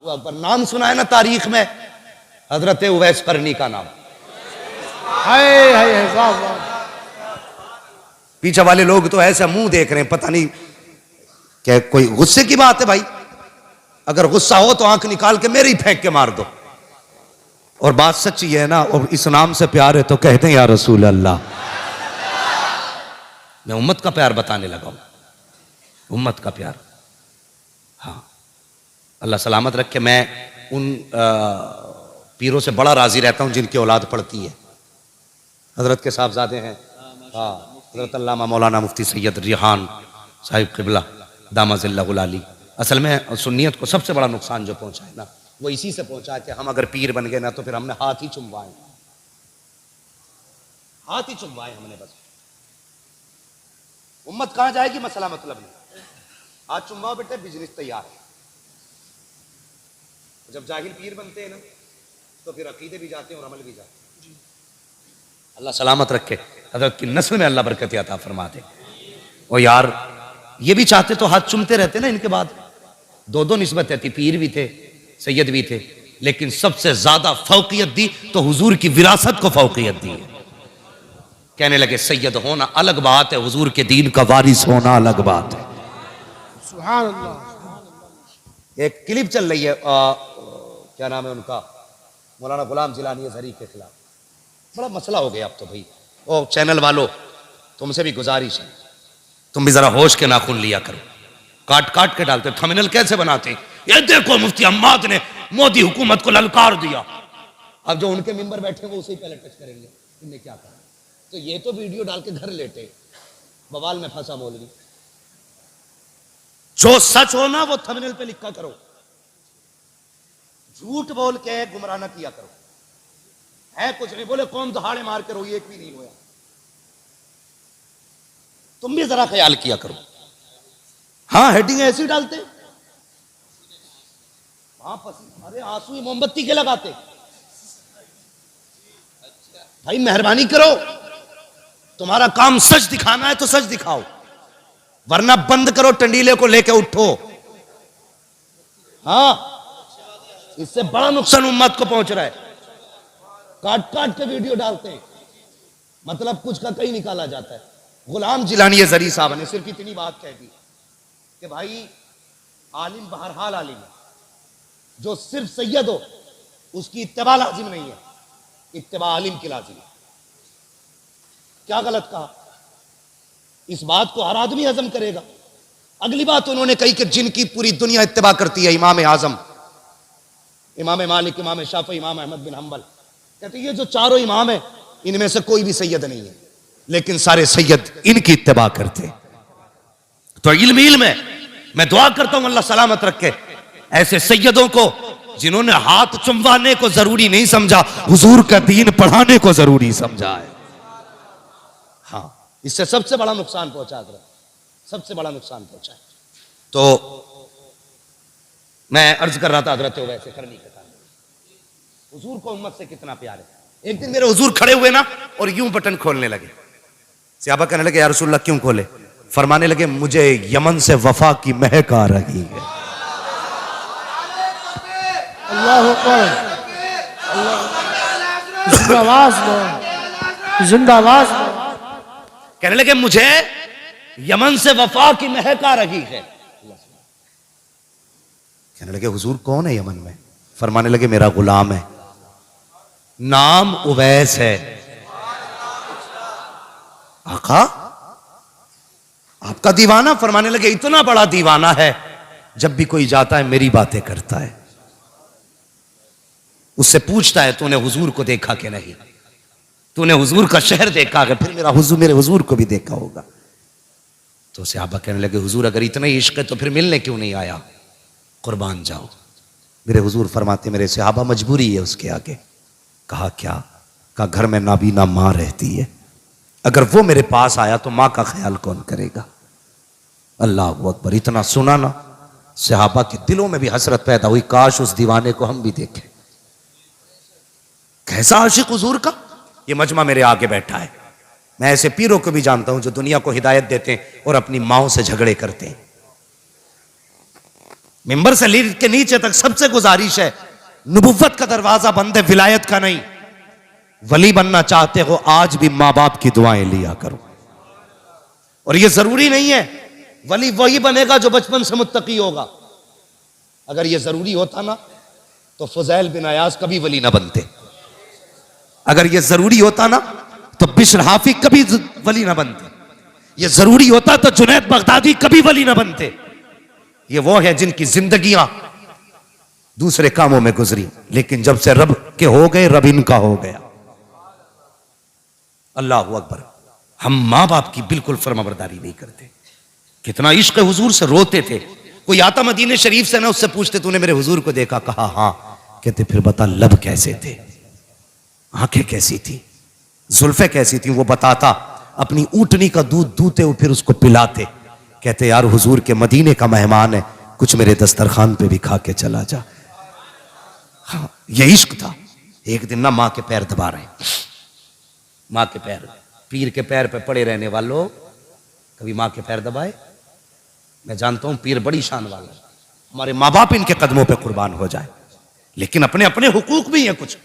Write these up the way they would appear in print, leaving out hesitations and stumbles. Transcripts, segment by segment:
अकबर नाम सुना है ना तारीख में, हजरत उवैस करनी का नाम। पीछे वाले लोग तो ऐसा मुंह देख रहे हैं, पता नहीं क्या कोई गुस्से की बात है भाई। अगर गुस्सा हो तो आंख निकाल के मेरे ही फेंक के मार दो। और बात सच्ची है ना, और इस नाम से प्यार है तो कहते हैं या रसूल अल्लाह। मैं उम्मत का प्यार बताने लगा हूं, उम्मत का प्यार। हाँ, अल्लाह सलामत रखे। मैं उन पीरों से बड़ा राजी रहता हूं जिनकी औलाद पढ़ती है। हजरत के साहबजादे हैं, हाँ, हजरत अल्लामा मौलाना मुफ्ती सैयद रिहान साहिब क़िबला दामजिल्लाहुल आली। असल में सुन्नियत को सबसे बड़ा नुकसान जो पहुंचा है ना, वो इसी से पहुंचा है कि हम अगर पीर बन गए ना तो फिर हमने हाथ ही चुमवाए, हाथ ही चुमवाए हमने बस। उम्मत कहां जाएगी मसला मतलब नहीं, हाथ चुमवाओ बेटे, बिजनेस तैयार है। जब जाहिल पीर बनते हैं ना तो फिर अकीदे भी जाते हैं और अमल भी जाते हैं। अल्लाह सलामत रखे, हजरत की नस्ल में अल्लाह बरकत अता फरमा दे। और यार ये भी चाहते तो हाथ चुमते रहते ना, इनके बाद दो दो निस्बतें थी, पीर भी थे सैयद भी थे, लेकिन सबसे ज्यादा फौकियत दी तो हुजूर की विरासत को फौकियत दी है। कहने लगे सैयद होना अलग बात है, हुजूर के दीन का वारिस होना अलग बात है। सुभान अल्लाह। एक क्लिप चल रही है, क्या नाम है उनका, मौलाना गुलाम जिलानी अज़हरी के खिलाफ बड़ा मसला हो गया अब तो भाई। ओ चैनल वालों, तुमसे भी गुजारिश है, तुम भी जरा होश के नाखून लिया करो। काट काट के डालते, थंबनेल कैसे बनाते हैं, ये देखो मुफ्ती अम्माद ने मोदी हुकूमत को ललकार दिया। अब जो उनके मेंबर बैठे वो उसे ही पहले टच करेंगे, इनने क्या कहा। तो ये तो वीडियो डाल के घर लेटे, बवाल में फंसा मौलवी। जो सच हो ना वो थंबनेल पे लिखा करो, झूठ बोल के गुमराह न किया करो। है कुछ नहीं, बोले कौन दहाड़े मार के रोई, एक भी नहीं रोया। तुम भी जरा ख्याल किया करो। हाँ, हेडिंग ऐसी डालते, अरे आंसू ही मोमबत्ती के लगाते। भाई मेहरबानी करो, तुम्हारा काम सच दिखाना है तो सच दिखाओ, वरना बंद करो, टंडीले को लेके उठो। हाँ, इससे बड़ा नुकसान उम्मत को पहुंच रहा है। काट काट के वीडियो डालते हैं, मतलब कुछ का कहीं निकाला जाता है। गुलाम जिलानी अज़हरी साहब ने सिर्फ इतनी बात कह दी कि भाई आलिम बहरहाल आलिम है, जो सिर्फ सैयद हो उसकी इत्तिबा लाजिम नहीं है, इत्तिबा आलिम की लाजिम है। क्या गलत कहा, इस बात को हर आदमी हजम करेगा। अगली बात उन्होंने कही कि जिनकी पूरी दुनिया इत्तिबा करती है, इमाम आजम, इमाम मालिक, इमाम शाफी, इमाम अहमद बिन हंबल, कहते ये जो चारों इमाम है इनमें से कोई भी सैयद नहीं है, लेकिन सारे सैयद इनकी इत्तिबा करते। तो इल्म है, मैं दुआ करता हूं अल्लाह सलामत रखे ऐसे सैयदों को जिन्होंने हाथ चुमवाने को जरूरी नहीं समझा, हुजूर का दीन पढ़ाने को जरूरी समझा है। हाँ, इससे सबसे बड़ा नुकसान पहुंचा, सबसे बड़ा नुकसान पहुंचा है। तो मैं अर्ज कर रहा था हजरत वैसे करनी के कारण हुजूर को उम्मत से कितना प्यार है। एक दिन मेरे हुजूर खड़े हुए ना और यूं बटन खोलने लगे। सहाबा कहने लगे या रसूलल्लाह क्यों खोले? फरमाने लगे मुझे यमन से वफा की महक आ रही है। अल्लाह अकबर, जिंदाबाद। कहने लगे मुझे यमन से वफा की महक आ रही है। कहने लगे हुजूर कौन है यमन में? फरमाने लगे मेरा गुलाम है, नाम उवैस है। आका आपका दीवाना? फरमाने लगे इतना बड़ा दीवाना है जब भी कोई जाता है मेरी बातें करता है, उससे पूछता है तूने हुजूर को देखा कि नहीं, तूने हुजूर का शहर देखा कि? फिर मेरे हुजूर को भी देखा होगा। तो सहाबा कहने लगे हुजूर अगर इतना ही इश्क है तो फिर मिलने क्यों नहीं आया? कुर्बान जाओ। मेरे हुजूर फरमाते मेरे सहाबा मजबूरी है उसके आगे। कहा क्या? कहा घर में नाबीना मां रहती है, अगर वो मेरे पास आया तो मां का ख्याल कौन करेगा? अल्लाह अकबर। इतना सुना ना, सहाबा के दिलों में भी हसरत पैदा हुई, काश उस दीवाने को हम भी देखें। कैसा आशिक हुजूर का। ये मजमा मेरे आगे बैठा है। मैं ऐसे पीरों को भी जानता हूं जो दुनिया को हिदायत देते हैं और अपनी माओं से झगड़े करते हैं। मिंबर से लीड के नीचे तक सबसे गुजारिश है, नबुव्वत का दरवाजा बंद है, विलायत का नहीं। वली बनना चाहते हो आज भी मां बाप की दुआएं लिया करो। और यह जरूरी नहीं है वली वही बनेगा जो बचपन से मुत्तकी होगा। अगर यह जरूरी होता ना तो फुजैल बिन अयाज कभी वली ना बनते। अगर यह जरूरी होता ना तो बिश्र हाफी कभी वली ना बनते। यह जरूरी होता तो जुनैद बगदादी कभी वली ना बनते। ये वो है जिनकी जिंदगियां दूसरे कामों में गुजरी, लेकिन जब से रब के हो गए रब इनका हो गया। अल्लाह अकबर। हम मां बाप की बिल्कुल फरमाबरदारी नहीं करते। कितना इश्क हुजूर से रोते थे। कोई आता मदीने शरीफ से ना, उससे पूछते तूने मेरे हुजूर को देखा? कहा हाँ। कहते फिर बता लब कैसे थे, आंखें कैसी थी, जुल्फे कैसी थी? वो बताता। अपनी ऊंटनी का दूध दूते हुए फिर उसको पिलाते। कहते यार हुजूर के मदीने का मेहमान है, कुछ मेरे दस्तरखान पे भी खा के चला जा। हाँ, ये इश्क था। एक दिन ना मां के पैर दबा रहे, मां के पैर, पीर के पैर पे पड़े रहने वालों, कभी मां के पैर दबाए? मैं जानता हूं पीर बड़ी शान वाला है, हमारे मां बाप इनके कदमों पे कुर्बान हो जाए, लेकिन अपने अपने हुकूक भी हैं कुछ।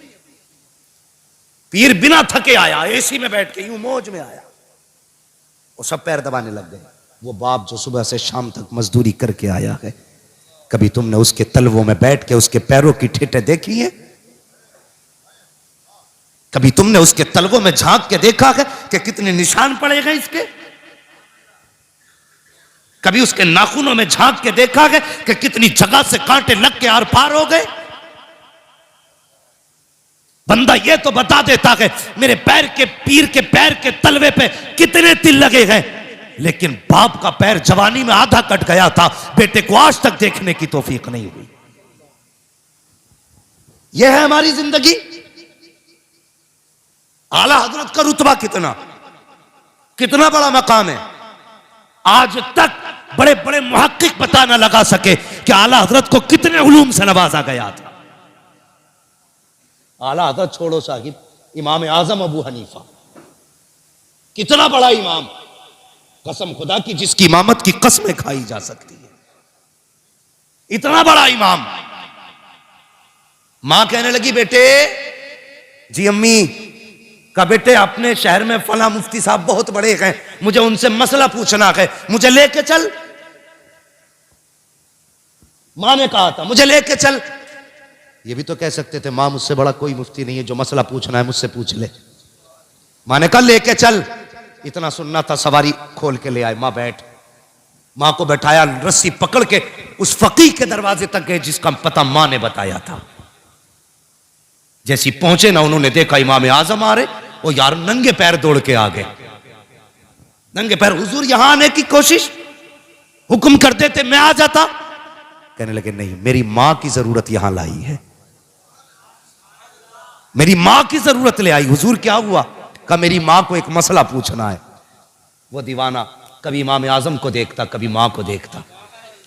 पीर बिना थके आया, एसी में बैठ के यूं मौज में आया, वो सब पैर दबाने लग गए। वो बाप जो सुबह से शाम तक मजदूरी करके आया है, कभी तुमने उसके तलवों में बैठ के उसके पैरों की ठेठे देखी है? कभी तुमने उसके तलवों में झांक के देखा है कि कितने निशान पड़े गए इसके? कभी उसके नाखूनों में झांक के देखा है कि कितनी जगह से कांटे लग के आर पार हो गए? बंदा ये तो बता देता है मेरे पैर के, पीर के पैर के तलवे पे कितने तिल लगे गए, लेकिन बाप का पैर जवानी में आधा कट गया था, बेटे को आज तक देखने की तौफीक नहीं हुई। यह है हमारी जिंदगी। आला हजरत का रुतबा कितना कितना बड़ा मकाम है। आज तक बड़े बड़े मुहक्किक पता ना लगा सके कि आला हजरत को कितने उलूम से नवाजा गया था। आला हजरत छोड़ो साहिब, इमाम आजम अबू हनीफा कितना बड़ा इमाम, कसम खुदा की जिसकी इमामत की कसमें खाई जा सकती है, इतना बड़ा इमाम। मां कहने लगी बेटे, जी अम्मी, का बेटे अपने शहर में फला मुफ्ती साहब बहुत बड़े हैं, मुझे उनसे मसला पूछना है, मुझे लेके चल। मां ने कहा था मुझे लेके चल। ये भी तो कह सकते थे मां मुझसे बड़ा कोई मुफ्ती नहीं है, जो मसला पूछना है मुझसे पूछ ले। मां ने कहा लेके चल। इतना सुनना था, सवारी खोल के ले आए। मां बैठ, मां को बैठाया, रस्सी पकड़ के उस फकीह के दरवाजे तक गए जिसका पता मां ने बताया था। जैसी पहुंचे ना, उन्होंने देखा इमाम आजम आ रहे, वो यार नंगे पैर दौड़ के आ गए, नंगे पैर। हुजूर यहां आने की कोशिश, हुक्म कर देते मैं आ जाता। कहने लगे नहीं, मेरी मां की जरूरत यहां लाई है, मेरी मां की जरूरत ले आई। हुजूर क्या हुआ? कहा मेरी मां को एक मसला पूछना है। वो दीवाना कभी इमाम आजम को देखता, कभी मां को देखता।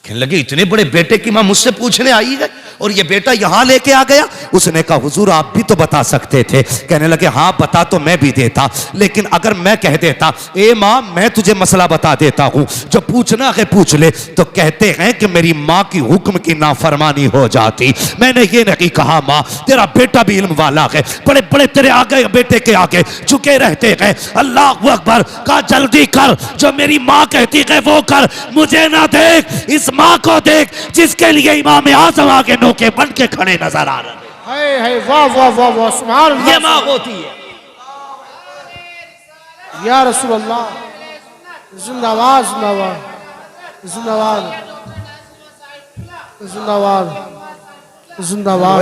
कहने लगे इतने बड़े बेटे की मां मुझसे पूछने आई है और ये बेटा यहां लेके आ गया। उसने कहा हुजूर आप भी तो बता सकते थे। कहने लगे हाँ बता तो मैं भी देता, लेकिन अगर मैं कह देता ए मां मैं तुझे मसला बता देता हूं, जो पूछना है पूछ ले, तो कहते हैं कि मेरी मां की हुक्म की नाफरमानी हो जाती। मैंने ये नहीं कहा मां तेरा बेटा भी इल्म वाला है, बड़े बड़े तेरे आगे बेटे के आगे झुके रहते हैं। अल्लाह अकबर। कहा जल्दी कर, जो मेरी मां कहती है वो कर, मुझे ना देख, इस मां को देख जिसके लिए इमाम आजम आगे नोके बन के खड़े नजर आ रहे हैं। वाह वाह वाह वाह, सुभान अल्लाह। ये मां होती है। या रसूल अल्लाह, जिंदाबाद जिंदाबाद जिंदाबाद जिंदाबाद जिंदाबाद।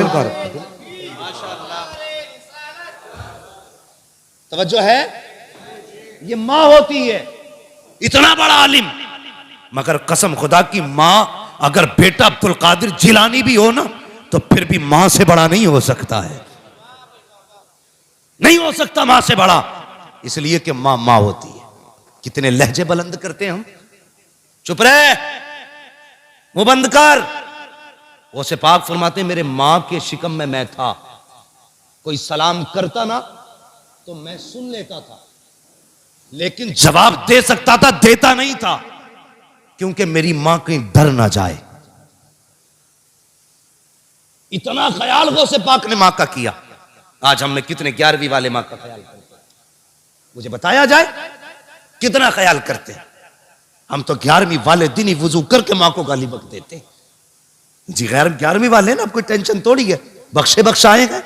तवज्जो है, ये मां होती है। इतना बड़ा आलिम, मगर कसम खुदा की मां, अगर बेटा अब्दुल कादिर जिलानी भी हो ना, तो फिर भी मां से बड़ा नहीं हो सकता है, नहीं हो सकता मां से बड़ा, इसलिए कि मां मां होती है। कितने लहजे बुलंद करते हैं हम। चुप रहे, मुंह बंद कर। वो से पाक फरमाते मेरे मां के शिकम में मैं था, कोई सलाम करता ना तो मैं सुन लेता था, लेकिन जवाब दे सकता था, देता नहीं था, क्योंकि मेरी मां कहीं डर ना जाए। इतना ख्याल गौसे पाक ने माँ का किया। आज हम में कितने 11वीं वाले माँ का ख्याल करते हैं, मुझे बताया जाए कितना ख्याल करते हैं। हम तो 11वीं वाले दिन ही वुजू करके माँ को गाली बक देते हैं। जी 11वीं वाले ना, अब कोई टेंशन थोड़ी है, बख्शे बख्शाएंगे।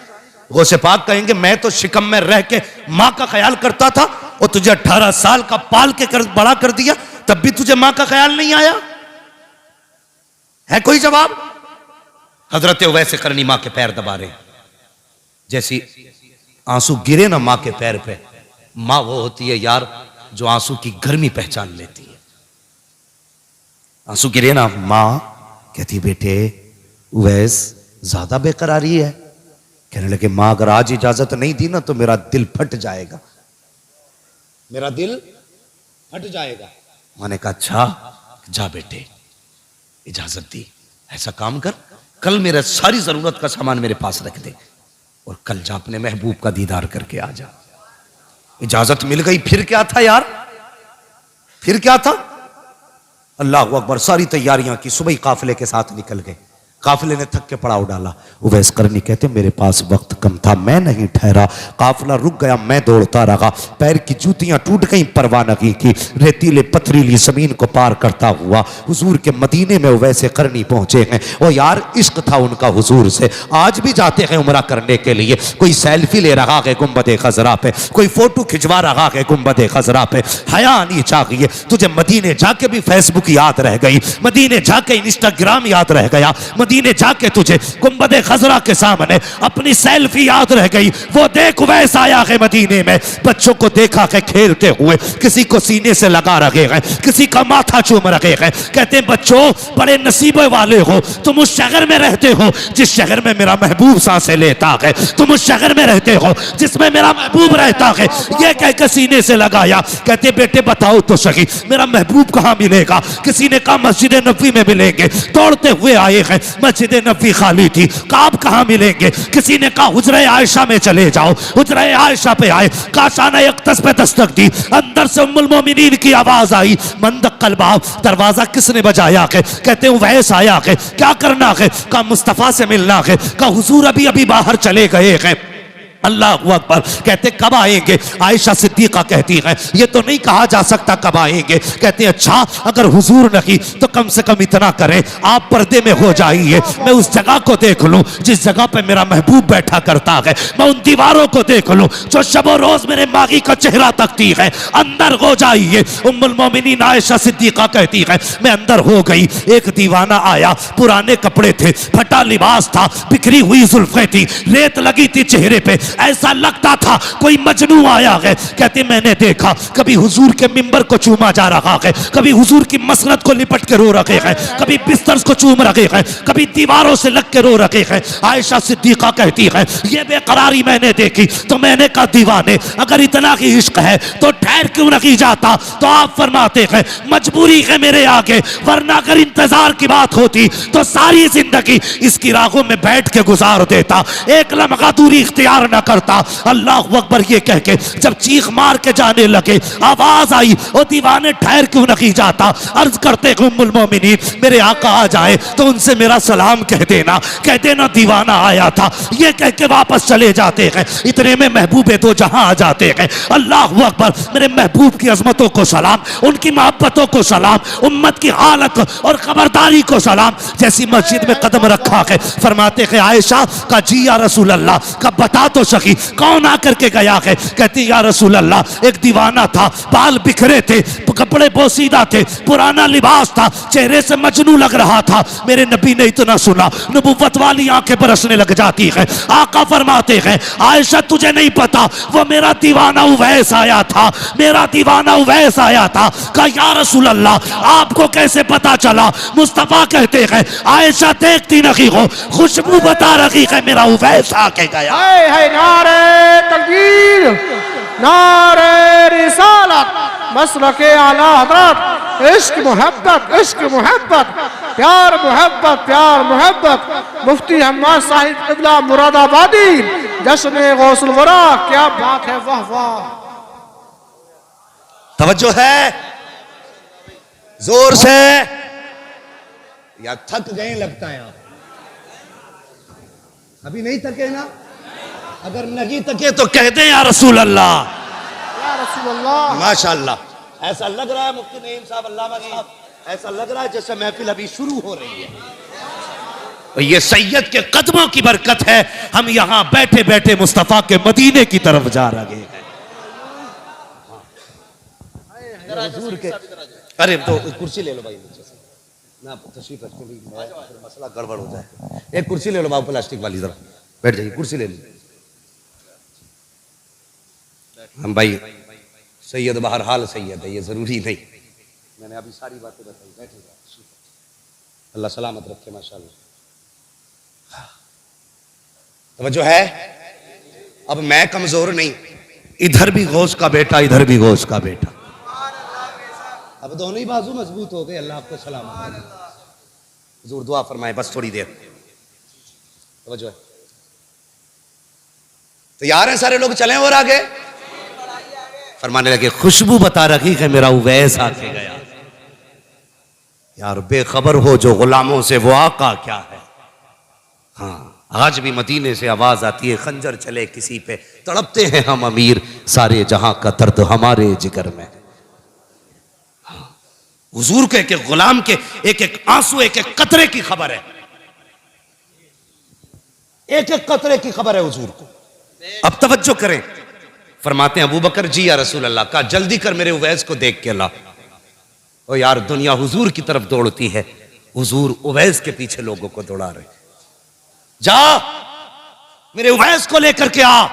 गौसे पाक कहेंगे मैं तो शिकम में रह के माँ का ख्याल करता था और तुझे 18 साल का पाल के बड़ा कर दिया, तब भी तुझे माँ का ख्याल नहीं आया? है कोई जवाब? हजरत वैसे करनी माँ के पैर दबा रहे, जैसी आंसू गिरे ना माँ के पैर पे, माँ वो होती है यार जो आंसू की गर्मी पहचान लेती है। आंसू गिरे ना, माँ कहती बेटे वैस ज्यादा बेकरारी है। कहने लगे माँ अगर आज इजाजत नहीं दी ना तो मेरा दिल फट जाएगा, मेरा दिल फट जाएगा। मैंने कहा अच्छा जा बेटे, इजाजत दी। ऐसा काम कर, कल मेरा सारी जरूरत का सामान मेरे पास रख दे और कल जा अपने महबूब का दीदार करके आ जा। इजाजत मिल गई, फिर क्या था यार, फिर क्या था? अल्लाह अकबर, सारी तैयारियां की, सुबह काफिले के साथ निकल गए। काफिले ने थक के पड़ाव डाला। उवैस करनी कहते मेरे पास वक्त कम था, मैं नहीं ठहरा, काफिला रुक गया, मैं दौड़ता रहा, पैर की जूतियां टूट गई, परवाह नहीं की, रेतीले पथरीली जमीन को पार करता हुआ हुजूर के मदीने में उवैसे करनी पहुंचे हैं। और यार इश्क था उनका हुजूर से। आज भी जाते हैं उमरा करने के लिए, कोई सेल्फी ले रहा है गुंबद खजरा पे, कोई फोटो खिंचवा रहा है गुंबद खजरा पे। हया आनी चाहिए तुझे, मदीने जाके भी फेसबुक याद रह गई, मदीने जाके इंस्टाग्राम याद रह गया, मदीने जाके तुझे गुंबद खजरा के सामने अपनी सेल्फी याद रह गई। वो देख वैसा आया है मदीने में, बच्चों को देखा है खेलते हुए, किसी को सीने से लगा रखे हैं, किसी का माथा चूम रखे हैं। कहते हैं बच्चों बड़े नसीबे वाले हो, तुम उस शहर में रहते हो जिस शहर में मेरा महबूब सांसें लेता है, तुम उस शहर में रहते हो जिसमें मेरा महबूब रहता है। ये कह के सीने से लगाया। कहते बेटे बताओ तो सही मेरा महबूब कहां मिलेगा? किसी ने कहा मस्जिद नबी में मिलेंगे, दौड़ते हुए आए हैं, मस्जिद नबी खाली थी, काब कहां मिलेंगे? किसी ने कहा हुजरे आयशा में चले जाओ, हुजरे आयशा पे आए, काशाना यक्तस पे दस्तक दी, अंदर से उम्मुल मोमिनीन की आवाज आई, मंदक कलबाब, दरवाजा किसने बजाया है? कहते हैं वैस आया है, क्या करना है? कहा मुस्तफा से मिलना है। कहा हुजूर अभी अभी बाहर चले गए हैं। अल्लाह अकबर। कहते कब आएंगे? आयशा सिद्दीका कहती है ये तो नहीं कहा जा सकता कब आएंगे। कहते अच्छा अगर हुजूर नहीं तो कम से कम इतना करें आप पर्दे में हो जाइए, मैं उस जगह को देख लूं जिस जगह पे मेरा महबूब बैठा करता है, मैं उन दीवारों को देख लूं जो शबो रोज मेरे मागी का चेहरा तकती है, अंदर हो जाइए। उम्मुल मोमिनीन आयशा सिद्दीका कहती है मैं अंदर हो गई, एक दीवाना आया, पुराने कपड़े थे, फटा लिबास था, बिखरी हुई जुल्फें थी, रेत लगी थी चेहरे पे, ऐसा लगता था कोई मजनू आया है। कहते मैंने देखा कभी हुजूर के मिंबर को चूमा जा रहा है, कभी हुजूर की मसनद को लिपट के रो रखे हैं, कभी बिस्तर को चूम रखे हैं, कभी दीवारों से लग के रो रखे हैं। आयशा सिद्दीका कहती है ये बेकरारी मैंने देखी तो मैंने कहा दीवाने अगर इतना ही इश्क है तो ठहर क्यों नहीं जाता? तो आप फरमाते हैं मजबूरी है मेरे आगे, वरना अगर इंतजार की बात होती तो सारी जिंदगी इसकी राहों में बैठ के गुजार देता, एक लम्हा दूरी इख्तियार न करता। अल्लाह अकबर ये कह के जब चीख मार के जाने लगे आवाज आई ओ दीवाने ठहर क्यों नहीं जाता? अर्ज करते उम्मुल मोमिनीन मेरे आका आ जाए तो उनसे मेरा सलाम कह देना, कह देना दीवाना आया था। ये कह के वापस चले जाते हैं, इतने में महबूबे दो जहां आ जाते हैं। अल्लाह अकबर। मेरे महबूब की अजमतों को सलाम, उनकी मोहब्बतों को सलाम, उम्मत की हालत और खबरदारी को सलाम। जैसी मस्जिद में कदम रखा है फरमाते हैं आयशा का जी या रसूल अल्लाह का बता तो सकी कौन आकर के गया है? कहती या रसूल अल्लाह एक दीवाना था, बाल बिखरे थे, कपड़े पोसीदा थे, पुराना लिबास था, चेहरे से मजनू लग रहा था। मेरे नबी ने इतना सुना नबुव्वत वाली आंखें बरसने लग जाती है। आका फरमाते हैं आयशा तुझे नहीं पता वो मेरा दीवाना उवैस आया था, मेरा दीवाना उवैस आया था। कहा या रसूल अल्लाह आपको कैसे पता चला? मुस्तफा कहते हैं आयशा देखती नहीं हो, खुशबू बता रही है मेरा उवैस आके गया। है नारे तकबीर, नारे रिसालत, मसलके आला हज़रत, इश्क मोहब्बत, इश्क मोहब्बत, प्यार मोहब्बत, प्यार मोहब्बत। मुफ्ती हम्माद साहिब क़िबला मुरादाबादी, जश्न गौसुल वरा, क्या बात है, वाह वाह। तवज्जो है जोर से या थक गए लगता है आप? अभी नहीं थके ना? अगर नहीं थके तो कह दें या रसूल अल्लाह, या रसूल अल्लाह। माशाअल्लाह। ऐसा लग रहा है मुफ्ती नईम साहब, अल्लामा साहब, ऐसा लग रहा है जैसे महफिल अभी शुरू हो रही है। और ये सैयद के कदमों की बरकत है, हम यहां बैठे बैठे मुस्तफा के मदीने की तरफ जा रहे हैं। हुजूर के, अरे तो कुर्सी ले लो भाई नीचे से ना, तशरीफ रखते भी फिर मसला गड़बड़ हो जाए। एक कुर्सी ले लो बाबू, प्लास्टिक वाली, जरा बैठ जाइए, कुर्सी ले लो। हम भाई सैयद बहरहाल सैयद है, ये जरूरी नहीं, मैंने अभी सारी बातें बताई। बैठिएगा, अल्लाह सलामत रखे माशाअल्लाह। तो जो है, अब मैं कमजोर नहीं, इधर भी गौस का बेटा, इधर भी गौस का बेटा, अब दोनों ही बाजू मजबूत हो गए। अल्लाह आपको सलामत, हुजूर दुआ फरमाए बस थोड़ी देर। तो जो है, तैयार हैं सारे लोग, चलें और आगे। फरमाने लगे, खुशबू बता रखी है मेरा उवैस आके गया। यार बेखबर हो जो गुलामों से वो आका क्या है। हाँ, आज भी मदीने से आवाज आती है, खंजर चले किसी पे तड़पते हैं हम अमीर, सारे जहां का दर्द हमारे जिगर में। हुजूर के एक एक गुलाम के एक एक आंसू, एक एक कतरे की खबर है, एक एक कतरे की खबर है हुजूर को। अब तवज्जो करें, फरमाते हैं अबू बकर जी या रसूल अल्लाह, का जल्दी कर मेरे उवैस को देख के ला। ओ यार, दुनिया हुजूर की तरफ दौड़ती है, हुजूर उवैस के पीछे लोगों को दौड़ा रहे। जा मेरे उवैस को लेकर के आ।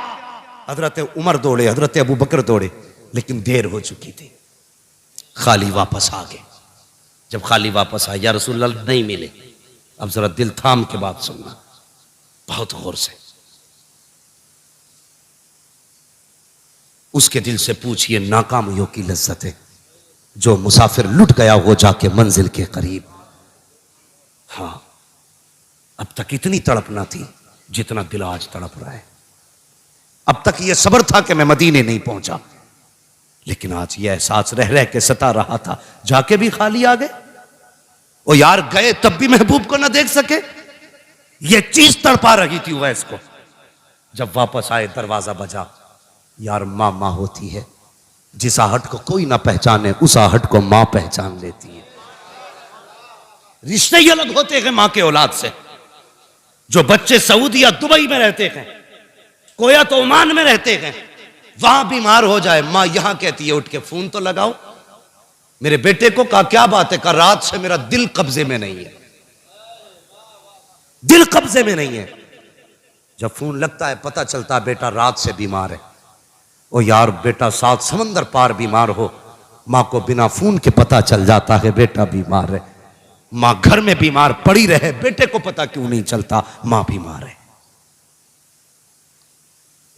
हजरत उमर दौड़े, हजरत अबू बकर दौड़े, लेकिन देर हो चुकी थी, खाली वापस आ गए। जब खाली वापस आए, या रसूल अल्लाह नहीं मिले। अब जरा दिल थाम के बात सुनना, बहुत गौर से। उसके दिल से पूछिए नाकामियों की लज्जतें, जो मुसाफिर लुट गया वो जाके मंजिल के करीब। हाँ, अब तक इतनी तड़प ना थी जितना दिल आज तड़प रहा है। अब तक यह सब्र था कि मैं मदीने नहीं पहुंचा, लेकिन आज यह एहसास रह रह के सता रहा था, जाके भी खाली आ गए। ओ यार, गए तब भी महबूब को ना देख सके, यह चीज तड़पा रही थी उवैस को। जब वापस आए, दरवाजा बजा। यार मां मां होती है, जिस आहट को कोई ना पहचाने उस आहट को मां पहचान लेती है। रिश्ते ही अलग होते हैं मां के औलाद से। जो बच्चे सऊदी या दुबई में रहते हैं, कोया तो ओमान में रहते हैं, वहां बीमार हो जाए, मां यहां कहती है उठ के फोन तो लगाओ। मेरे बेटे को कहा क्या बात है, कहा रात से मेरा दिल कब्जे में नहीं है, दिल कब्जे में नहीं है। जब फोन लगता है पता चलता है बेटा रात से बीमार है। ओ यार, बेटा 7 समंदर पार बीमार हो, मां को बिना फोन के पता चल जाता है बेटा बीमार है। मां घर में बीमार पड़ी रहे, बेटे को पता क्यों नहीं चलता मां बीमार है।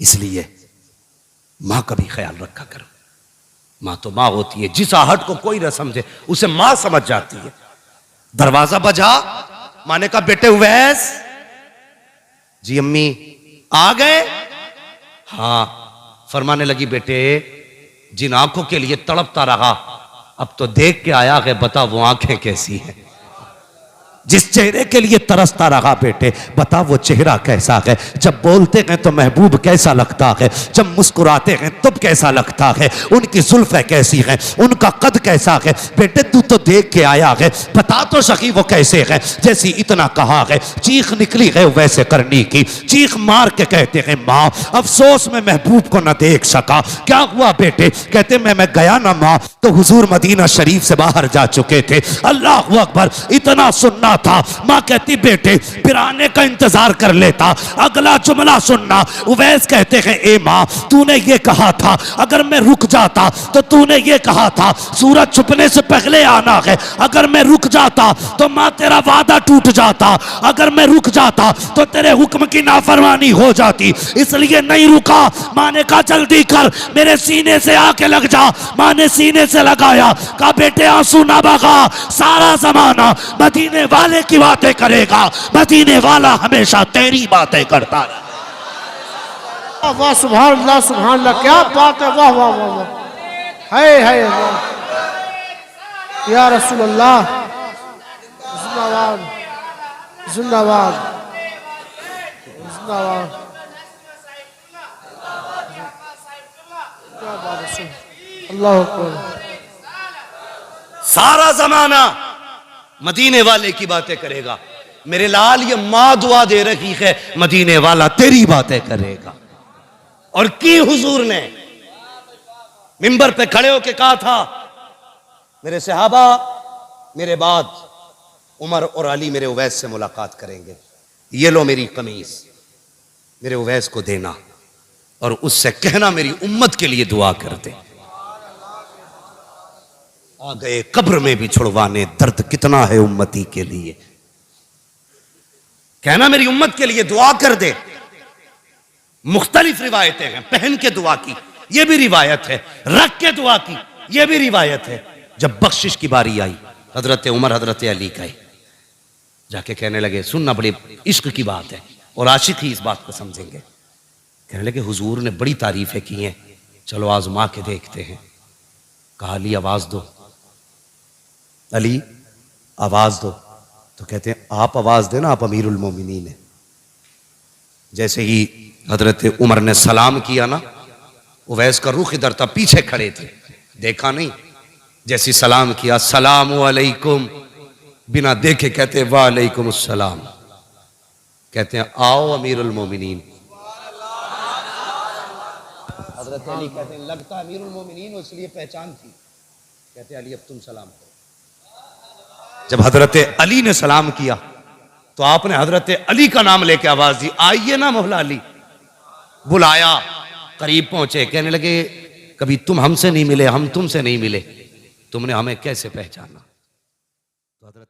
इसलिए मां का भी ख्याल रखा करो। मां तो मां होती है, जिस आहट को कोई न समझे उसे मां समझ जाती है। दरवाजा बजा, मां ने कहा बेटे उवैस। जी अम्मी आ गए? हाँ। फरमाने लगी बेटे, जिन आंखों के लिए तड़पता रहा अब तो देख के आया है, बता वो आंखें कैसी हैं। जिस चेहरे के लिए तरसता रहा बेटे, बता वो चेहरा कैसा है। जब बोलते हैं तो महबूब कैसा लगता है, जब मुस्कुराते हैं तब कैसा लगता है, उनकी जुल्फें कैसी हैं, उनका कद कैसा है। बेटे तू तो देख के आया है, बता तो सकी वो कैसे है। जैसी इतना कहा है, चीख निकली है वैसे करनी की। चीख मार के कहते हैं माँ, अफसोस में महबूब को न देख सका। क्या हुआ बेटे? कहते मैं गया ना माँ तो हुजूर मदीना शरीफ से बाहर जा चुके थे। अल्लाह अकबर, इतना सुनना था। मां कहती बेटे फिर आने का इंतजार कर लेता, अगला जुमला सुनना। उवैस कहते हैं ए मां, तूने ये कहा था अगर मैं रुक जाता, तो तूने ये कहा था सूरज छुपने से पहले आना है। अगर मैं रुक जाता तो मां तेरा वादा टूट जाता, अगर मैं रुक जाता तो तेरे हुक्म की नाफरमानी हो जाती, इसलिए नहीं रुका। मां ने कहा जल्दी कर, मेरे सीने से आके लग जा। मां ने सीने से लगाया, कहा बेटे आंसू ना बहा, सारा जमाना मदीने वाले की बातें करेगा, मदीने वाला हमेशा तेरी बातें करता रहे। वाह सुभान अल्लाह, सुभान अल्लाह, क्या बात है, वाह वाह वाह वाह, है या रसूल अल्लाह, जिंदाबाद जिंदाबाद। जिंदाबाद। क्या बात है, अल्लाह अकबर। सारा जमाना मदीने वाले की बातें करेगा। मेरे लाल, ये मां दुआ दे रही है, मदीने वाला तेरी बातें करेगा। और की हुजूर ने मिंबर पे खड़े होके कहा था, मेरे सहाबा मेरे बाद उमर और अली मेरे उवैस से मुलाकात करेंगे, ये लो मेरी कमीज, मेरे उवैस को देना और उससे कहना मेरी उम्मत के लिए दुआ कर दे। आ गए कब्र में भी छुड़वाने, दर्द कितना है उम्मती के लिए, कहना मेरी उम्मत के लिए दुआ कर दे। मुख्तलिफ रिवायतें हैं, पहन के दुआ की यह भी रिवायत है, रख के दुआ की यह भी रिवायत है। जब बख्शिश की बारी आई, हजरत उमर हजरत अली गए, जाके कहने लगे, सुनना बड़ी इश्क की बात है और आशिक ही इस बात को समझेंगे। कहने लगे हुजूर ने बड़ी तारीफें की हैं, चलो आजमा के देखते हैं। कहा अली आवाज दो, अली आवाज दो। तो कहते हैं आप आवाज देना, आप अमीरुल मोमिनीन हैं। जैसे ही हजरत उमर ने सलाम किया ना, उवैस का रुख इधर था, पीछे खड़े थे, देखा नहीं। जैसे सलाम किया, सलाम अलैकुम, बिना देखे कहते वालेकुम अस्सलाम। कहते हैं आओ अमीरुल मोमिनीन। हजरत अली कहते हैं लगता अमीरुल मोमिनीन हो, इसलिए पहचान थी। कहते अली अब तुम सलाम करो। जब हजरत अली ने सलाम किया तो आपने हजरत अली का नाम लेके आवाज दी, आइए ना मौला अली। बुलाया, करीब पहुंचे, कहने लगे कभी तुम हमसे नहीं मिले, हम तुमसे नहीं मिले, तुमने हमें कैसे पहचाना? तो हजरत